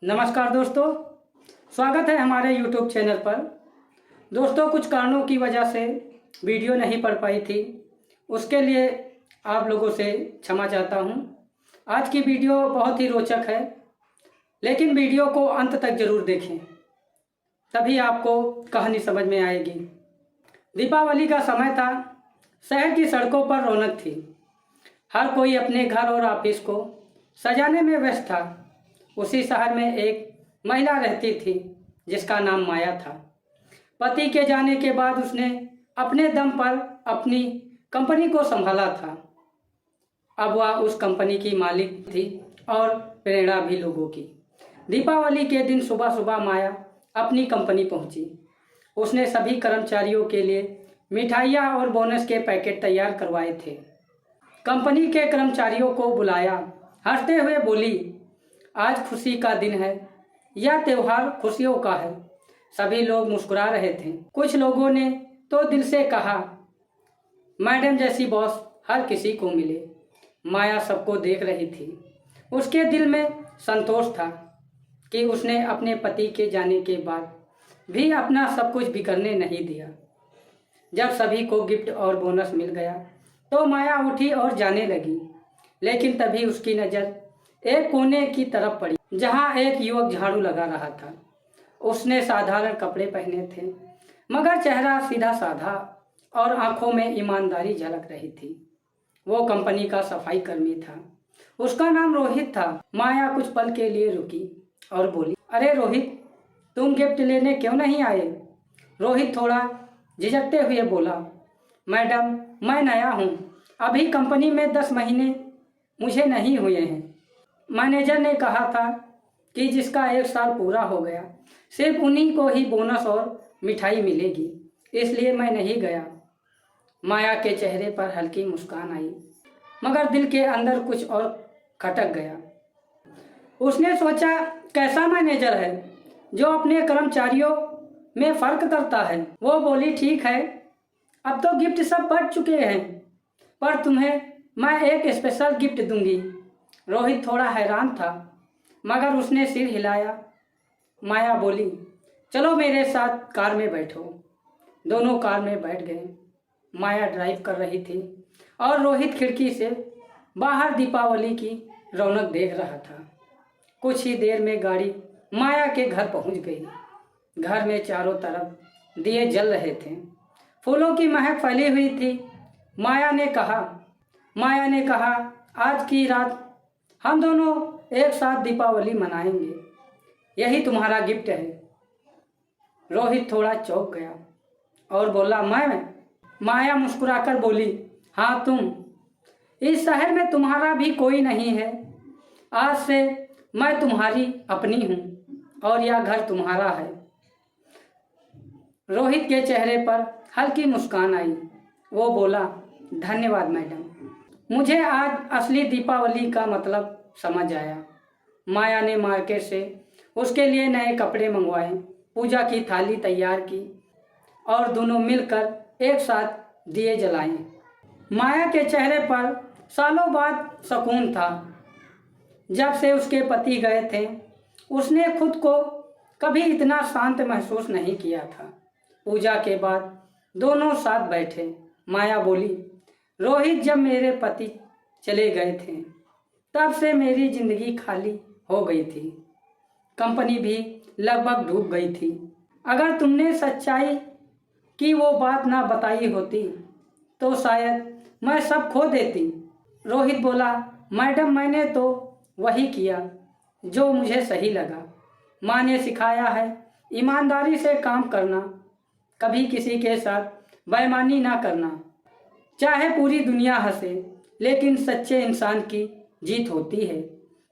नमस्कार दोस्तों, स्वागत है हमारे YouTube चैनल पर। दोस्तों, कुछ कारणों की वजह से वीडियो नहीं पढ़ पाई थी, उसके लिए आप लोगों से क्षमा चाहता हूं। आज की वीडियो बहुत ही रोचक है, लेकिन वीडियो को अंत तक जरूर देखें, तभी आपको कहानी समझ में आएगी। दीपावली का समय था। शहर की सड़कों पर रौनक थी। हर कोई अपने घर और ऑफिस को सजाने में व्यस्त था। उसी शहर में एक महिला रहती थी जिसका नाम माया था। पति के जाने के बाद उसने अपने दम पर अपनी कंपनी को संभाला था। अब वह उस कंपनी की मालिक थी और प्रेरणा भी लोगों की। दीपावली के दिन सुबह सुबह माया अपनी कंपनी पहुंची। उसने सभी कर्मचारियों के लिए मिठाइयाँ और बोनस के पैकेट तैयार करवाए थे। कंपनी के कर्मचारियों को बुलाया। हंसते हुए बोली, आज खुशी का दिन है, यह त्योहार खुशियों का है। सभी लोग मुस्कुरा रहे थे। कुछ लोगों ने तो दिल से कहा, मैडम जैसी बॉस हर किसी को मिले। माया सबको देख रही थी। उसके दिल में संतोष था कि उसने अपने पति के जाने के बाद भी अपना सब कुछ बिखरने नहीं दिया। जब सभी को गिफ्ट और बोनस मिल गया तो माया उठी और जाने लगी, लेकिन तभी उसकी नज़र एक कोने की तरफ पड़ी जहां एक युवक झाड़ू लगा रहा था। उसने साधारण कपड़े पहने थे, मगर चेहरा सीधा साधा और आंखों में ईमानदारी झलक रही थी। वो कंपनी का सफाई कर्मी था। उसका नाम रोहित था। माया कुछ पल के लिए रुकी और बोली, अरे रोहित, तुम गिफ्ट लेने क्यों नहीं आए? रोहित थोड़ा झिझकते हुए बोला, मैडम मैं नया हूँ, अभी कंपनी में 10 महीने मुझे नहीं हुए हैं। मैनेजर ने कहा था कि जिसका 1 साल पूरा हो गया सिर्फ उन्हीं को ही बोनस और मिठाई मिलेगी, इसलिए मैं नहीं गया। माया के चेहरे पर हल्की मुस्कान आई, मगर दिल के अंदर कुछ और खटक गया। उसने सोचा, कैसा मैनेजर है जो अपने कर्मचारियों में फर्क करता है। वो बोली, ठीक है, अब तो गिफ्ट सब बढ़ चुके हैं, पर तुम्हें मैं एक स्पेशल गिफ्ट दूंगी। रोहित थोड़ा हैरान था, मगर उसने सिर हिलाया। माया बोली, चलो मेरे साथ कार में बैठो। दोनों कार में बैठ गए। माया ड्राइव कर रही थी और रोहित खिड़की से बाहर दीपावली की रौनक देख रहा था। कुछ ही देर में गाड़ी माया के घर पहुंच गई। घर में चारों तरफ दिए जल रहे थे, फूलों की महक फैली हुई थी। माया ने कहा, आज की रात हम दोनों एक साथ दीपावली मनाएंगे, यही तुम्हारा गिफ्ट है। रोहित थोड़ा चौंक गया और बोला, मैं? माया मुस्कुराकर बोली, हाँ तुम। इस शहर में तुम्हारा भी कोई नहीं है। आज से मैं तुम्हारी अपनी हूँ और यह घर तुम्हारा है। रोहित के चेहरे पर हल्की मुस्कान आई। वो बोला, धन्यवाद मैडम, मुझे आज असली दीपावली का मतलब समझ आया। माया ने मार्केट से उसके लिए नए कपड़े मंगवाए, पूजा की थाली तैयार की और दोनों मिलकर एक साथ दिए जलाए। माया के चेहरे पर सालों बाद सुकून था। जब से उसके पति गए थे, उसने खुद को कभी इतना शांत महसूस नहीं किया था। पूजा के बाद दोनों साथ बैठे। माया बोली, रोहित, जब मेरे पति चले गए थे तब से मेरी जिंदगी खाली हो गई थी। कंपनी भी लगभग डूब गई थी। अगर तुमने सच्चाई की वो बात ना बताई होती तो शायद मैं सब खो देती। रोहित बोला, मैडम मैंने तो वही किया जो मुझे सही लगा। माँ ने सिखाया है ईमानदारी से काम करना, कभी किसी के साथ बेईमानी ना करना। चाहे पूरी दुनिया हंसे, लेकिन सच्चे इंसान की जीत होती है।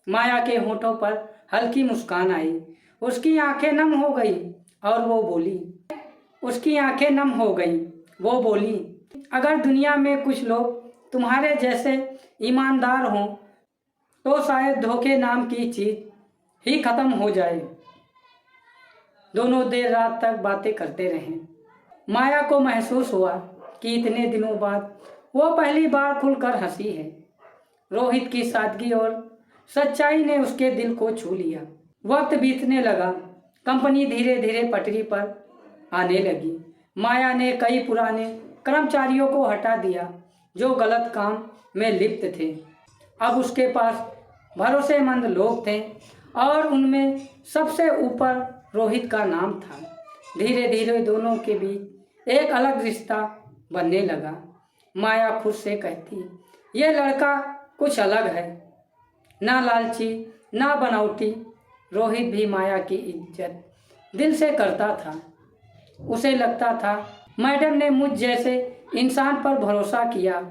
माया के होठों पर हल्की मुस्कान आई। उसकी आंखें नम हो गई और वो बोली, अगर दुनिया में कुछ लोग तुम्हारे जैसे ईमानदार हों तो शायद धोखे नाम की चीज ही खत्म हो जाए। दोनों देर रात तक बातें करते रहे। माया को महसूस हुआ कि इतने दिनों बाद वो पहली बार खुलकर हंसी है। रोहित की सादगी और सच्चाई ने उसके दिल को छू लिया। वक्त बीतने लगा। कंपनी धीरे धीरे पटरी पर आने लगी। माया ने कई पुराने कर्मचारियों को हटा दिया जो गलत काम में लिप्त थे। अब उसके पास भरोसेमंद लोग थे और उनमें सबसे ऊपर रोहित का नाम था। धीरे धीरे दोनों के बीच एक अलग रिश्ता बनने लगा। माया खुद से कहती, ये लड़का कुछ अलग है, ना लालची ना बनावटी। रोहित भी माया की इज्जत दिल से करता था। उसे लगता था मैडम ने मुझ जैसे इंसान पर भरोसा किया,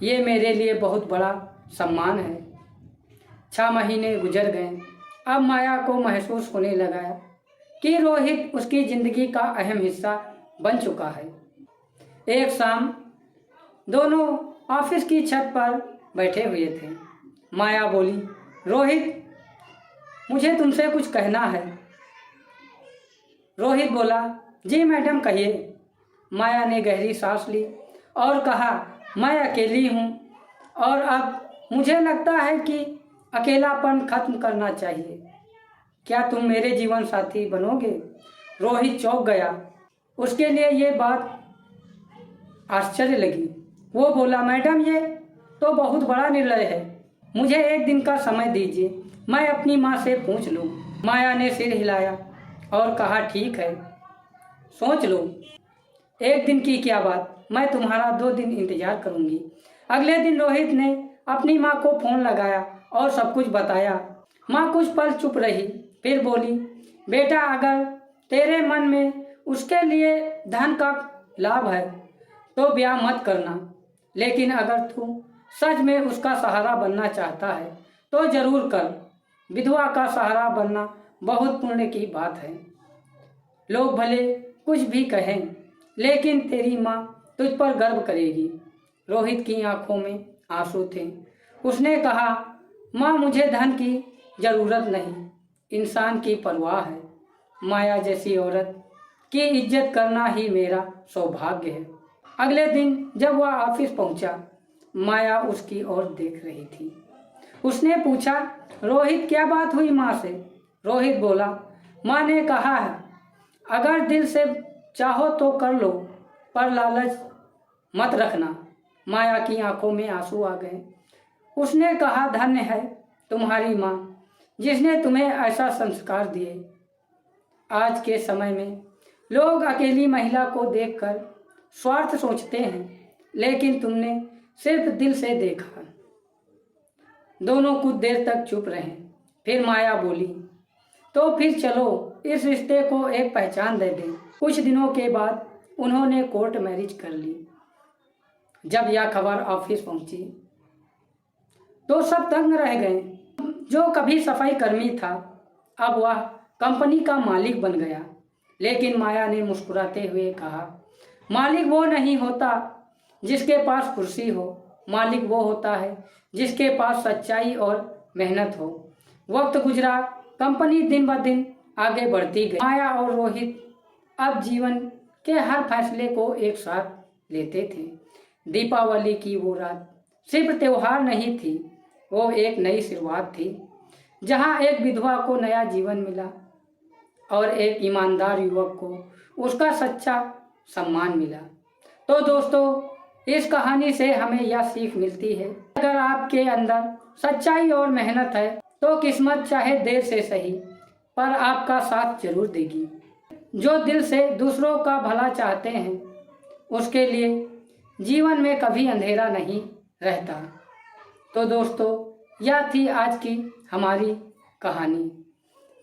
ये मेरे लिए बहुत बड़ा सम्मान है। 6 महीने गुजर गए। अब माया को महसूस होने लगा कि रोहित उसकी ज़िंदगी का अहम हिस्सा बन चुका है। एक शाम दोनों ऑफिस की छत पर बैठे हुए थे। माया बोली, रोहित मुझे तुमसे कुछ कहना है। रोहित बोला, जी मैडम कहिए। माया ने गहरी सांस ली और कहा, मैं अकेली हूँ और अब मुझे लगता है कि अकेलापन खत्म करना चाहिए। क्या तुम मेरे जीवन साथी बनोगे? रोहित चौंक गया। उसके लिए ये बात आश्चर्य लगी। वो बोला, मैडम ये तो बहुत बड़ा निर्णय है, मुझे एक दिन का समय दीजिए, मैं अपनी माँ से पूछ लूँ। माया ने सिर हिलाया और कहा, ठीक है, सोच लो। एक दिन की क्या बात, मैं तुम्हारा 2 दिन इंतजार करूँगी। अगले दिन रोहित ने अपनी माँ को फ़ोन लगाया और सब कुछ बताया। माँ कुछ पल चुप रही, फिर बोली, बेटा अगर तेरे मन में उसके लिए धन का लाभ है तो ब्याह मत करना, लेकिन अगर तू सच में उसका सहारा बनना चाहता है तो ज़रूर कर। विधवा का सहारा बनना बहुत पुण्य की बात है। लोग भले कुछ भी कहें, लेकिन तेरी माँ तुझ पर गर्व करेगी। रोहित की आंखों में आंसू थे। उसने कहा, माँ मुझे धन की ज़रूरत नहीं, इंसान की परवाह है। माया जैसी औरत की इज्जत करना ही मेरा सौभाग्य है। अगले दिन जब वह ऑफिस पहुंचा, माया उसकी ओर देख रही थी। उसने पूछा, रोहित क्या बात हुई माँ से? रोहित बोला, माँ ने कहा है अगर दिल से चाहो तो कर लो, पर लालच मत रखना। माया की आंखों में आंसू आ गए। उसने कहा, धन्य है तुम्हारी माँ जिसने तुम्हें ऐसा संस्कार दिए। आज के समय में लोग अकेली महिला को देखकर स्वार्थ सोचते हैं, लेकिन तुमने सिर्फ दिल से देखा। दोनों कुछ देर तक चुप रहे। फिर माया बोली, तो फिर चलो इस रिश्ते को एक पहचान दे दें। कुछ दिनों के बाद उन्होंने कोर्ट मैरिज कर ली। जब यह खबर ऑफिस पहुंची तो सब दंग रह गए। जो कभी सफाई कर्मी था अब वह कंपनी का मालिक बन गया। लेकिन माया ने मुस्कुराते हुए कहा, मालिक वो नहीं होता जिसके पास कुर्सी हो, मालिक वो होता है जिसके पास सच्चाई और मेहनत हो। वक्त गुजरा, कंपनी दिन ब दिन आगे बढ़ती गई। माया और रोहित अब जीवन के हर फैसले को एक साथ लेते थे। दीपावली की वो रात सिर्फ त्योहार नहीं थी, वो एक नई शुरुआत थी, जहां एक विधवा को नया जीवन मिला और एक ईमानदार युवक को उसका सच्चा सम्मान मिला। तो दोस्तों, इस कहानी से हमें यह सीख मिलती है, अगर आपके अंदर सच्चाई और मेहनत है तो किस्मत चाहे देर से सही पर आपका साथ जरूर देगी। जो दिल से दूसरों का भला चाहते हैं उसके लिए जीवन में कभी अंधेरा नहीं रहता। तो दोस्तों, यह थी आज की हमारी कहानी,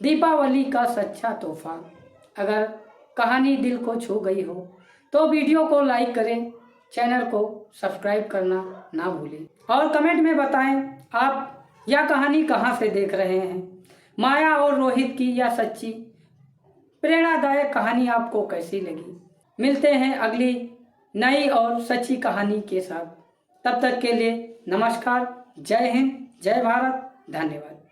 दीपावली का सच्चा तोहफा। अगर कहानी दिल को छू गई हो तो वीडियो को लाइक करें, चैनल को सब्सक्राइब करना ना भूलें और कमेंट में बताएं आप यह कहानी कहां से देख रहे हैं। माया और रोहित की यह सच्ची प्रेरणादायक कहानी आपको कैसी लगी? मिलते हैं अगली नई और सच्ची कहानी के साथ। तब तक के लिए नमस्कार, जय हिंद, जय भारत, धन्यवाद।